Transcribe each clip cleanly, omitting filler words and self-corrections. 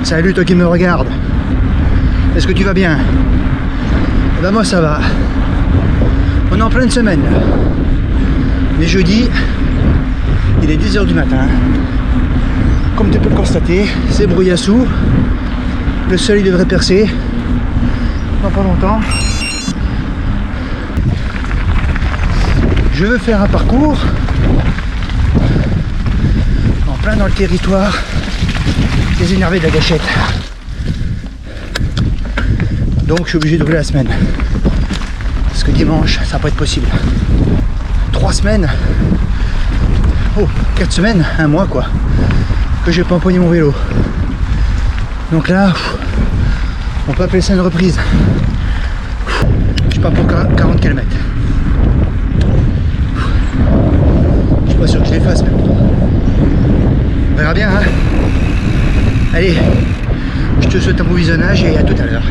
Salut toi qui me regarde. Est-ce que tu vas bien? Eh ben moi ça va. On est en pleine semaine là. Mais jeudi, il est 10 h du matin. Comme tu peux le constater, c'est brouillassou. Le soleil devrait percer dans pas longtemps. Je veux faire un parcours en plein dans le territoire des énervés de la gâchette. Donc je suis obligé de rouler la semaine. Parce que dimanche, ça va pas être possible. 3 semaines, 4 semaines, un mois quoi, que j'ai pas empoigné mon vélo. Donc là, on peut appeler ça une reprise. Je pars pour 40 km. Je suis pas sûr que je les fasse, mais bon. On verra bien, hein. Allez, je te souhaite un bon visionnage et à tout à l'heure.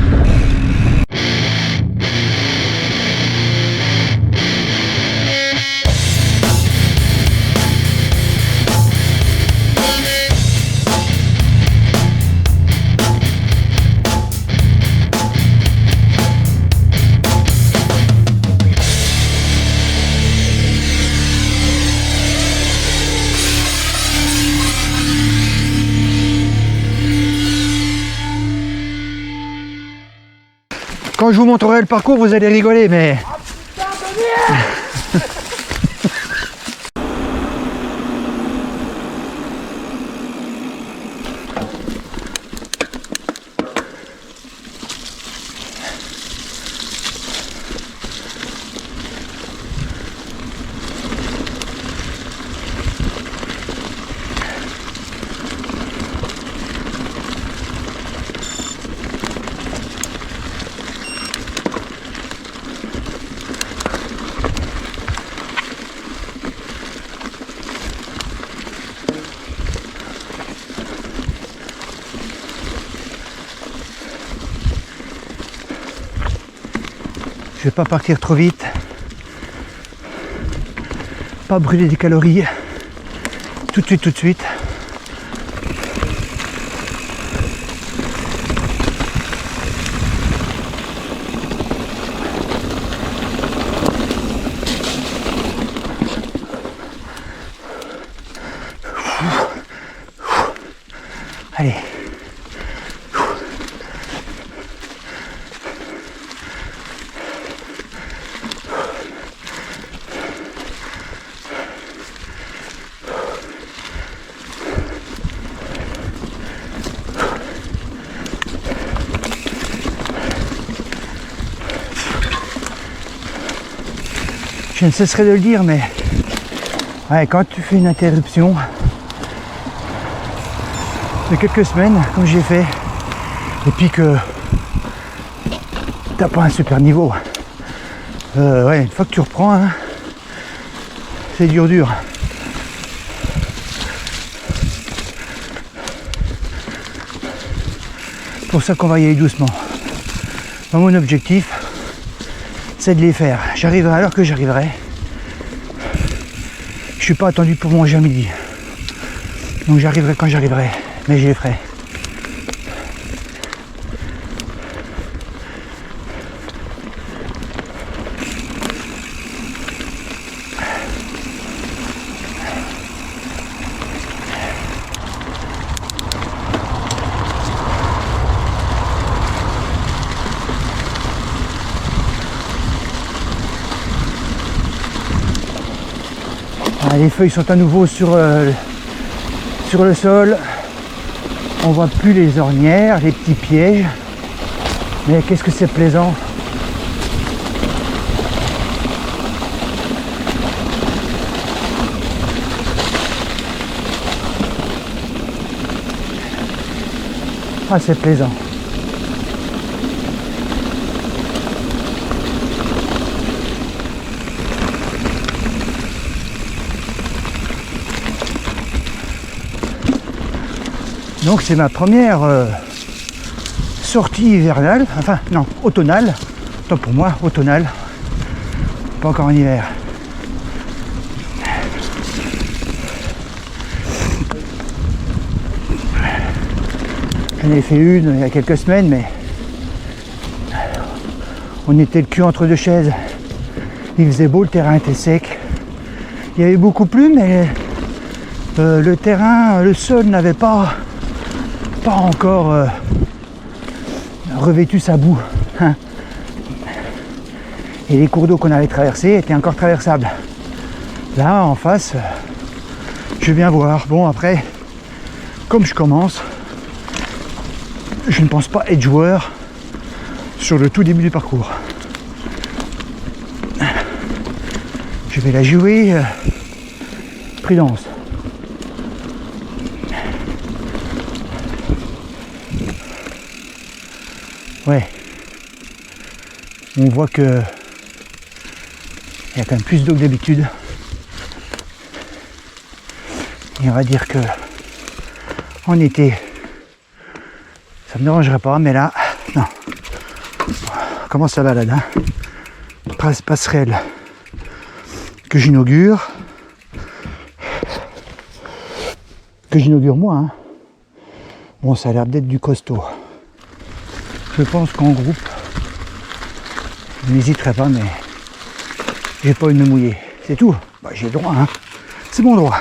Quand je vous montrerai le parcours, vous allez rigoler, mais... Je vais pas partir trop vite, pas brûler des calories tout de suite. Allez. Je ne cesserai de le dire, mais ouais, quand tu fais une interruption de quelques semaines, comme j'ai fait, et puis que t'as pas un super niveau, ouais, une fois que tu reprends, hein, c'est dur. C'est pour ça qu'on va y aller doucement. Mon objectif, c'est de les faire. J'arriverai à l'heure que j'arriverai. Je suis pas attendu pour manger à midi. Donc j'arriverai quand j'arriverai. Mais je les ferai. Les feuilles sont à nouveau sur le sol. On voit plus les ornières, les petits pièges. Mais qu'est-ce que c'est plaisant! Ah, c'est plaisant. Donc c'est ma première sortie hivernale, enfin non, automnale, tant pour moi, automnale, pas encore en hiver. J'en ai fait une il y a quelques semaines, mais on était le cul entre deux chaises. Il faisait beau, le terrain était sec. Il y avait beaucoup plu, mais le terrain, le sol n'avait pas encore revêtu sa boue. Hein. Et les cours d'eau qu'on allait traverser étaient encore traversables. Là, en face, je vais bien voir. Bon, après, comme je commence, je ne pense pas être joueur sur le tout début du parcours. Je vais la jouer prudence. Ouais. On voit que il y a quand même plus d'eau que d'habitude. Et on va dire que en été, ça me dérangerait pas, mais là, non. Comment ça balade, hein? Passerelle que j'inaugure. Que j'inaugure moi, hein. Bon, ça a l'air d'être du costaud. Je pense qu'en groupe, je n'hésiterai pas, mais j'ai pas envie de me mouiller. C'est tout. Bah, j'ai le droit, hein. C'est mon droit.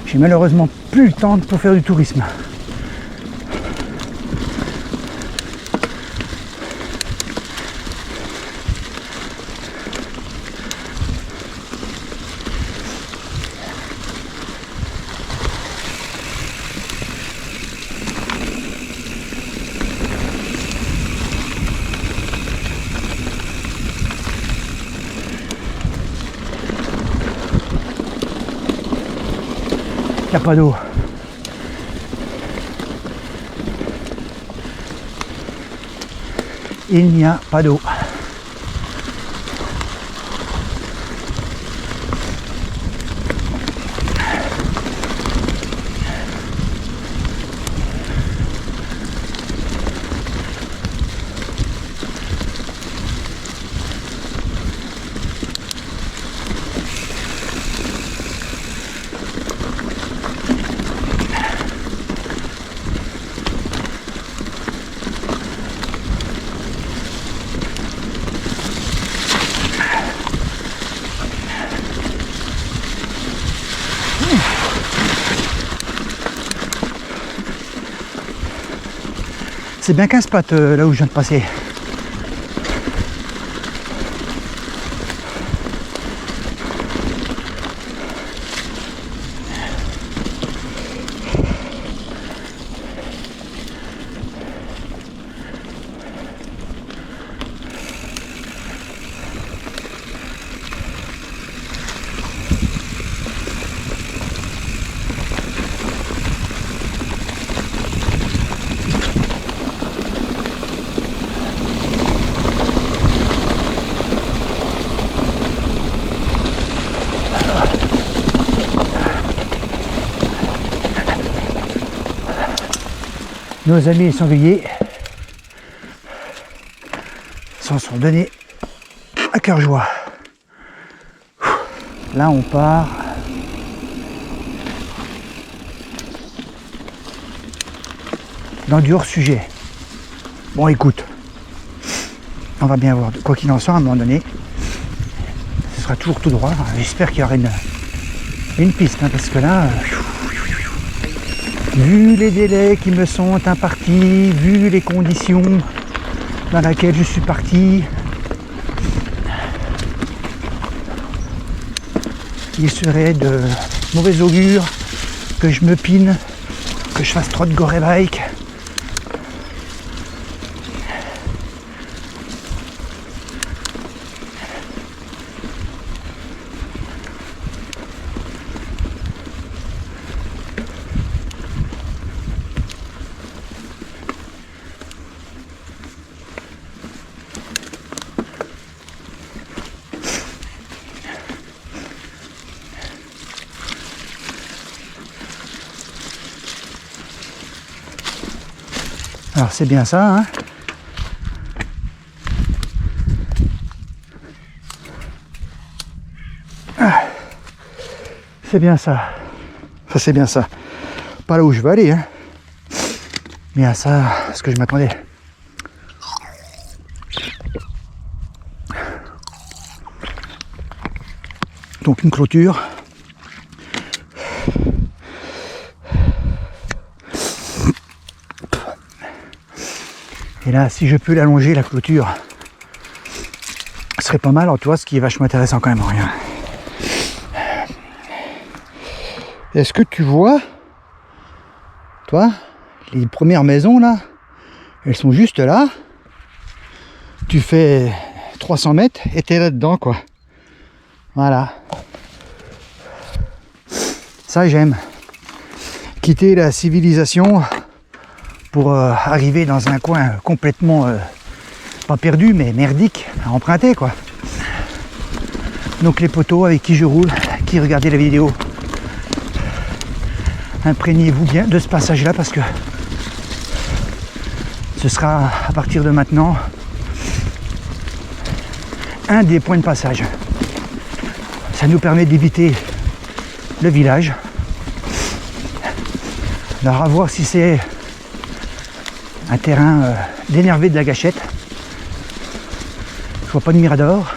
J'ai malheureusement plus le temps pour faire du tourisme. Il n'y a pas d'eau. Il n'y a pas d'eau. C'est bien 15 pattes là où je viens de passer. Nos amis les sangliers s'en sont donnés à cœur joie. Là on part dans du hors-sujet. Bon écoute, on va bien voir. Quoi qu'il en soit, à un moment donné, ce sera toujours tout droit. J'espère qu'il y aura une piste, hein, parce que là... vu les délais qui me sont impartis, vu les conditions dans lesquelles je suis parti, il serait de mauvais augure que je me pine, que je fasse trop de goré bike. Alors c'est bien ça, hein. Ah, c'est bien ça. Enfin c'est bien ça. Pas là où je veux aller, hein. Mais à ça, à ce que je m'attendais. Donc une clôture. Et là, si je peux l'allonger, la clôture, ce serait pas mal. Alors, tu vois, ce qui est vachement intéressant quand même, regarde. Est-ce que tu vois, toi, les premières maisons là, elles sont juste là. Tu fais 300 mètres et t'es là-dedans, quoi. Voilà. Ça, j'aime. Quitter la civilisation pour arriver dans un coin complètement, pas perdu, mais merdique, à emprunter, quoi. Donc les potos avec qui je roule, qui regardaient la vidéo, imprégnez-vous bien de ce passage-là, parce que ce sera, à partir de maintenant, un des points de passage. Ça nous permet d'éviter le village. Alors à voir si c'est un terrain d'énervé de la gâchette. Je vois pas de mirador.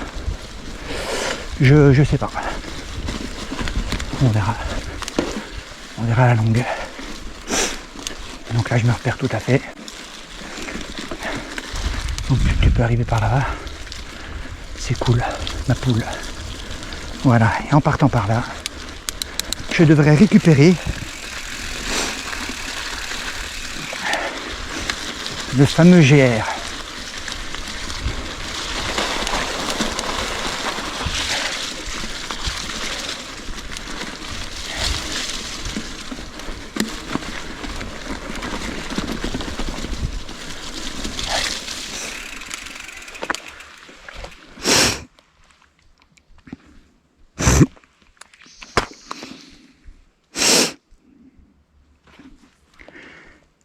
Je sais pas. On verra. On verra à la longue. Donc là je me repère tout à fait. Donc tu peux arriver par là. C'est cool, ma poule. Voilà, et en partant par là, je devrais récupérer le fameux GR.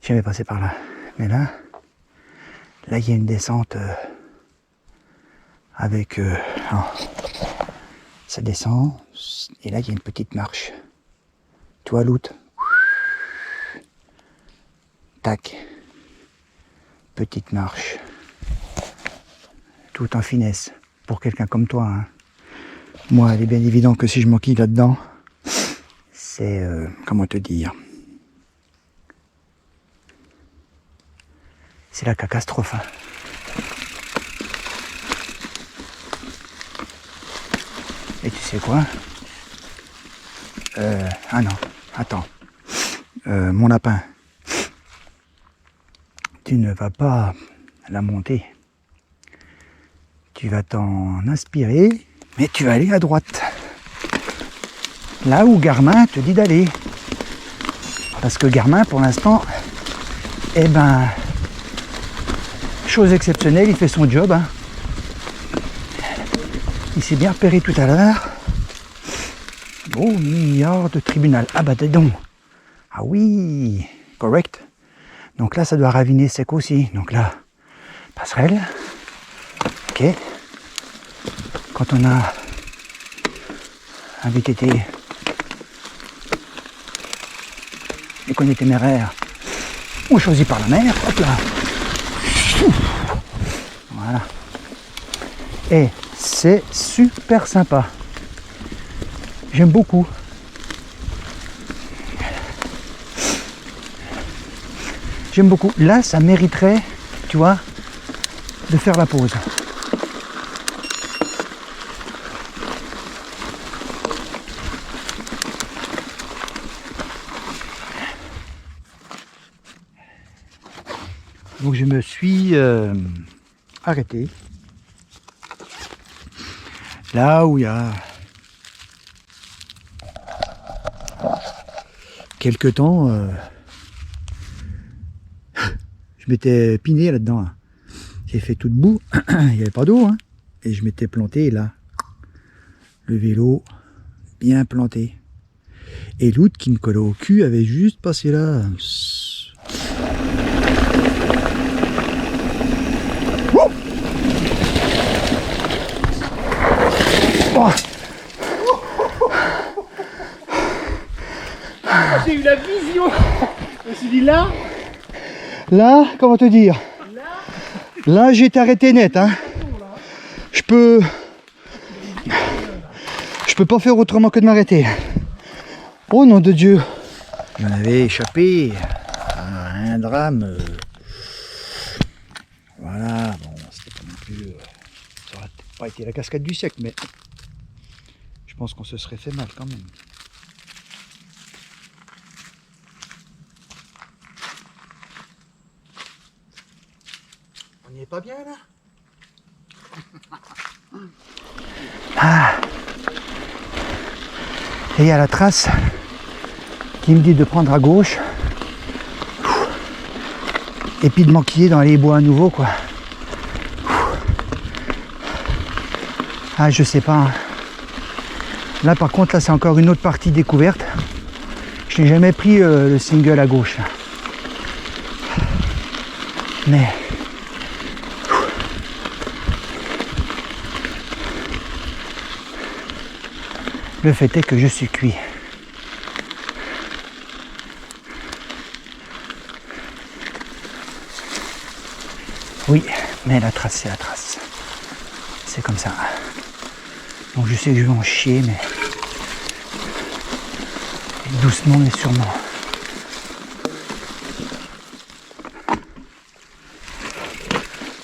J'avais passé par là, mais là il y a une descente avec ça descend, et là il y a une petite marche. Tu vois l'outre, tac, petite marche, tout en finesse pour quelqu'un comme toi, hein. Moi, il est bien évident que si je m'enquille là-dedans, c'est comment te dire, c'est la catastrophe. Et tu sais quoi? Ah non, attends. Mon lapin, tu ne vas pas la monter. Tu vas t'en inspirer, mais tu vas aller à droite. Là où Garmin te dit d'aller. Parce que Garmin, pour l'instant, eh ben, chose exceptionnelle, il fait son job, hein. Il s'est bien repéré tout à l'heure. Oh, milliard de tribunal. Ah bah dis donc. Ah oui, correct. Donc là, ça doit raviner sec aussi. Donc là, passerelle. Ok. Quand on a un VTT et qu'on est téméraire, on choisit par la mer. Hop là. Voilà. Et c'est super sympa. J'aime beaucoup. J'aime beaucoup. Là, ça mériterait, tu vois, de faire la pause. Donc je me suis arrêté. Là où il y a quelque temps, je m'étais piné là-dedans. Hein. J'ai fait tout debout, il n'y avait pas d'eau, hein, et je m'étais planté là. Le vélo bien planté. Et l'autre qui me collait au cul avait juste passé là. Oh. J'ai eu la vision. Je me suis dit là. Là, comment te dire? Là, j'ai été arrêté net. Hein. Je peux pas faire autrement que de m'arrêter. Oh nom de Dieu. J'en avais échappé à un drame. Voilà, bon, c'était pas non plus. Ça aurait pas été la cascade du siècle, mais je pense qu'on se serait fait mal quand même. On n'y est pas bien là? Ah. Et il y a la trace qui me dit de prendre à gauche et puis de m'enquiller dans les bois à nouveau quoi. Ah je sais pas. Là par contre là c'est encore une autre partie découverte. Je n'ai jamais pris le single à gauche. Là. Mais le fait est que je suis cuit. Oui, mais la trace, c'est la trace. C'est comme ça. Donc je sais que je vais en chier, mais doucement mais sûrement.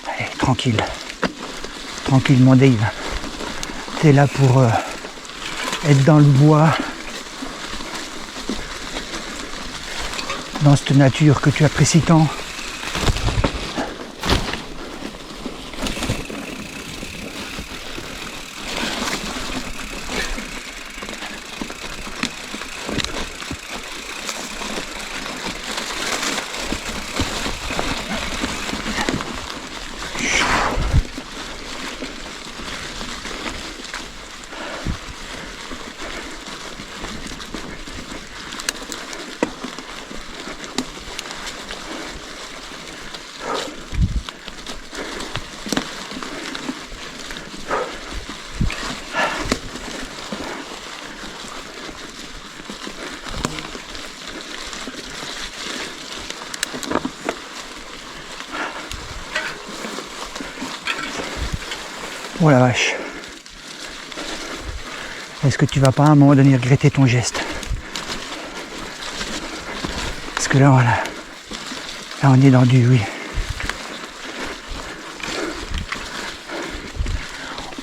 Allez, tranquille. Tranquillement, Dave. T'es là pour être dans le bois, dans cette nature que tu apprécies tant. Oh la vache. Est-ce que tu vas pas à un moment donné regretter ton geste? Parce que là, voilà. Là, on est dans du oui.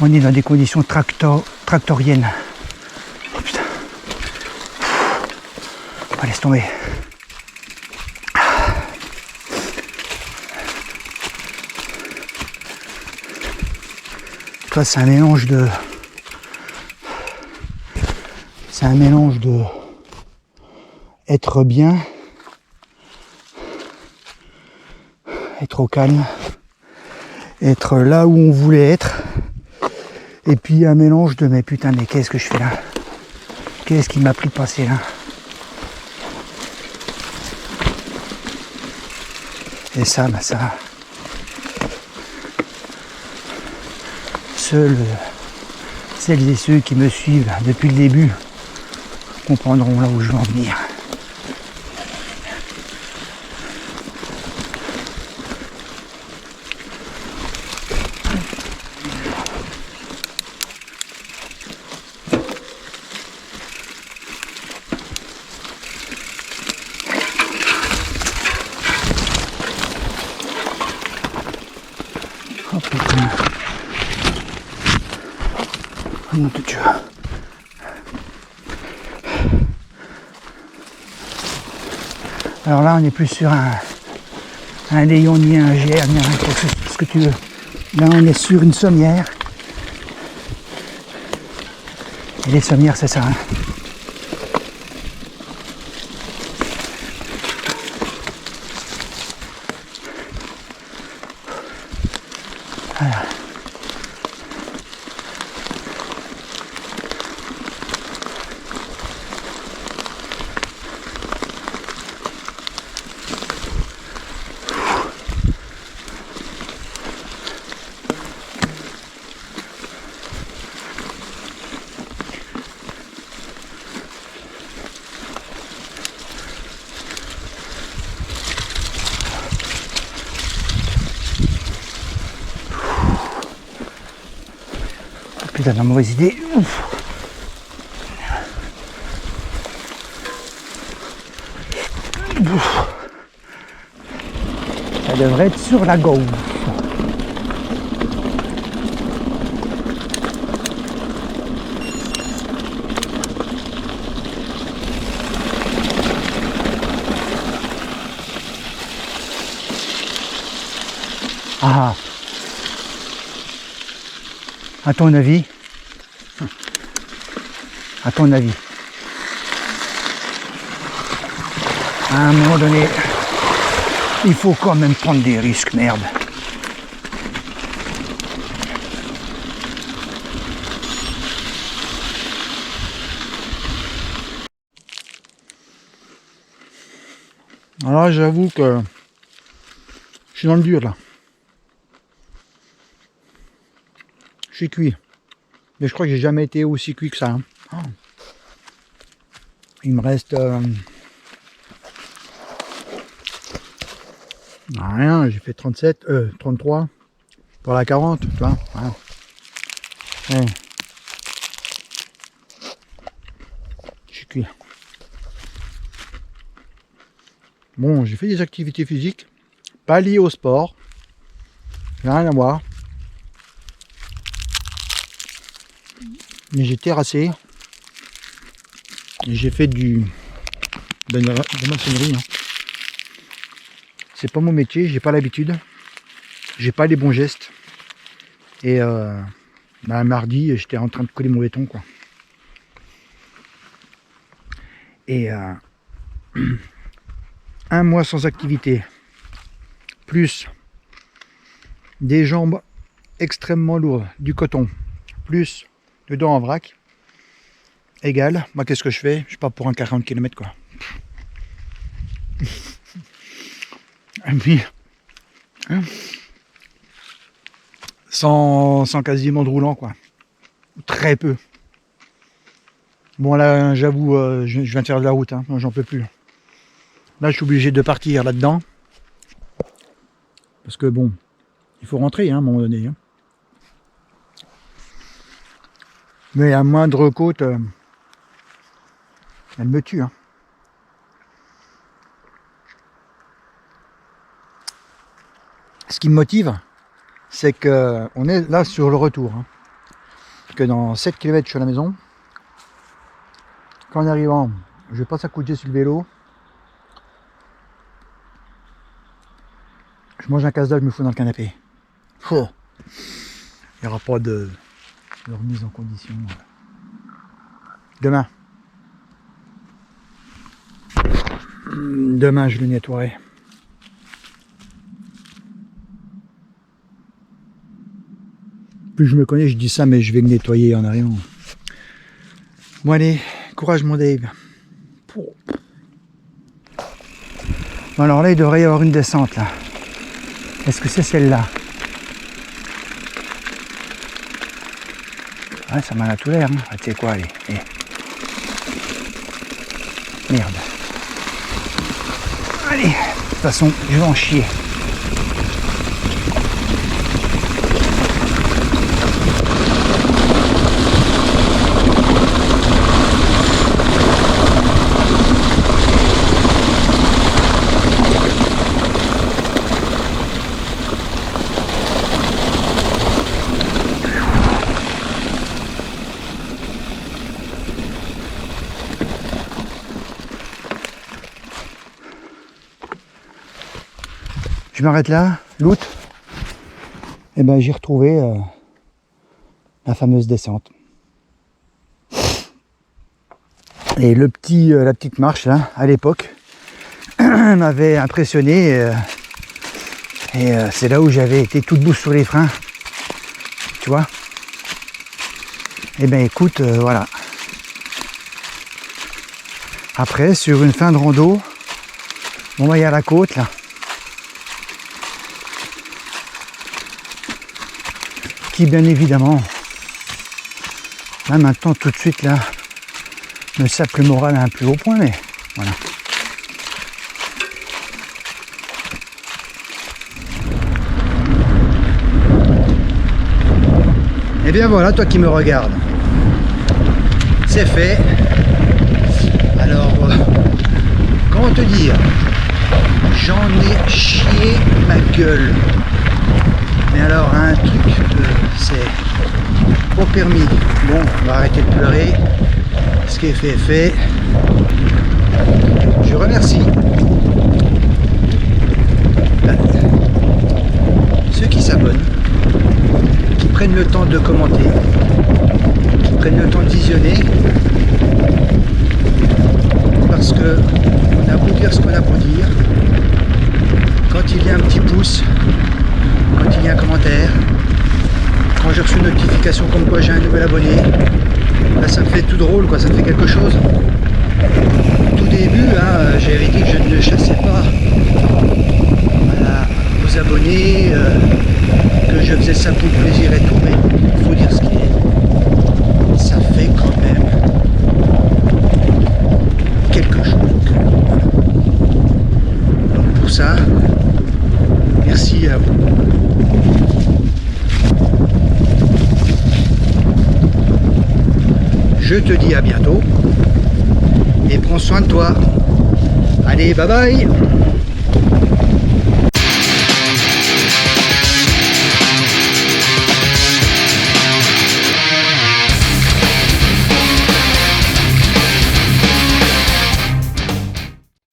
On est dans des conditions tractoriennes. Oh putain. Oh, laisse tomber. Toi, c'est un mélange de... C'est un mélange de... être bien, être au calme, être là où on voulait être, et puis un mélange de mais putain mais qu'est-ce que je fais là? Qu'est-ce qui m'a pris de passer là? Et ça, bah ça, seuls celles et ceux qui me suivent depuis le début comprendront là où je veux en venir. Oh putain. Oh mon Dieu. Alors là on est plus sur un léon ni un GR ni ce que tu veux. Là on est sur une sommière. Et les sommières c'est ça. Hein. Voilà. Putain, la mauvaise idée. Ouf. Ouf. Ça devrait être sur la gauche. Ah. À ton avis? À ton avis? À un moment donné, il faut quand même prendre des risques, merde. Alors j'avoue que je suis dans le dur là. Je suis cuit. Mais je crois que j'ai jamais été aussi cuit que ça. Hein. Oh. Il me reste rien, j'ai fait 33 pour la 40, tu vois. Ouais. Ouais. Je suis cuit. Bon, j'ai fait des activités physiques, pas liées au sport, rien à voir. Mais j'ai terrassé et j'ai fait de la maçonnerie. Hein. C'est pas mon métier, j'ai pas l'habitude, j'ai pas les bons gestes. Et mardi, j'étais en train de coller mon béton, quoi. Et un mois sans activité, plus des jambes extrêmement lourdes, du coton, plus dedans en vrac, égal, moi qu'est-ce que je fais? Je pars pour un 40 km quoi. Et puis, hein, sans quasiment de roulant quoi. Très peu. Bon là j'avoue, je viens de faire de la route, hein, j'en peux plus. Là je suis obligé de partir là-dedans. Parce que bon, il faut rentrer hein, à un moment donné. Hein. Mais à moindre côte, elle me tue. Hein. Ce qui me motive, c'est qu'on est là sur le retour. Hein. Que dans 7 km je suis à la maison. Qu'en arrivant, je passe à côté sur le vélo. Je mange un casse-dalle, je me fous dans le canapé. Oh. Il n'y aura pas de remise en condition. Demain. Demain, je le nettoierai. Plus je me connais, je dis ça, mais je vais le nettoyer en arrivant. Bon allez, courage mon Dave. Bon alors là, il devrait y avoir une descente là. Est-ce que c'est celle-là? Ouais, ça m'en a tout l'air. Hein. Ah, tu sais quoi, allez. Merde. Allez, de toute façon, je vais en chier. Je m'arrête là, l'août, et ben j'ai retrouvé la fameuse descente. Et la petite marche là, à l'époque, m'avait impressionné. Et c'est là où j'avais été toute douce sur les freins. Tu vois? Et ben écoute, voilà. Après, sur une fin de rando, bon bah il y a la côte là. Qui bien évidemment, là maintenant tout de suite là, me sape le moral à un plus haut point, mais voilà. Et bien voilà, toi qui me regardes, c'est fait. Alors, comment te dire, j'en ai chié ma gueule. Mais alors, un truc, c'est au permis. Bon, on va arrêter de pleurer. Ce qui est fait est fait. Je remercie ceux qui s'abonnent, qui prennent le temps de commenter, qui prennent le temps de visionner, parce que on a beau dire ce qu'on a beau dire, quand il y a un petit pouce, quand il y a un commentaire, quand j'ai reçu une notification comme quoi j'ai un nouvel abonné, là ça me fait tout drôle, quoi, ça me fait quelque chose. Au tout début, hein, j'avais dit que je ne chassais pas aux abonnés, que je faisais ça pour le plaisir et tout, mais il faut dire ce qu'il est. Ça fait quand même quelque chose. Donc pour ça, merci à vous. Je te dis à bientôt et prends soin de toi. Allez, bye bye.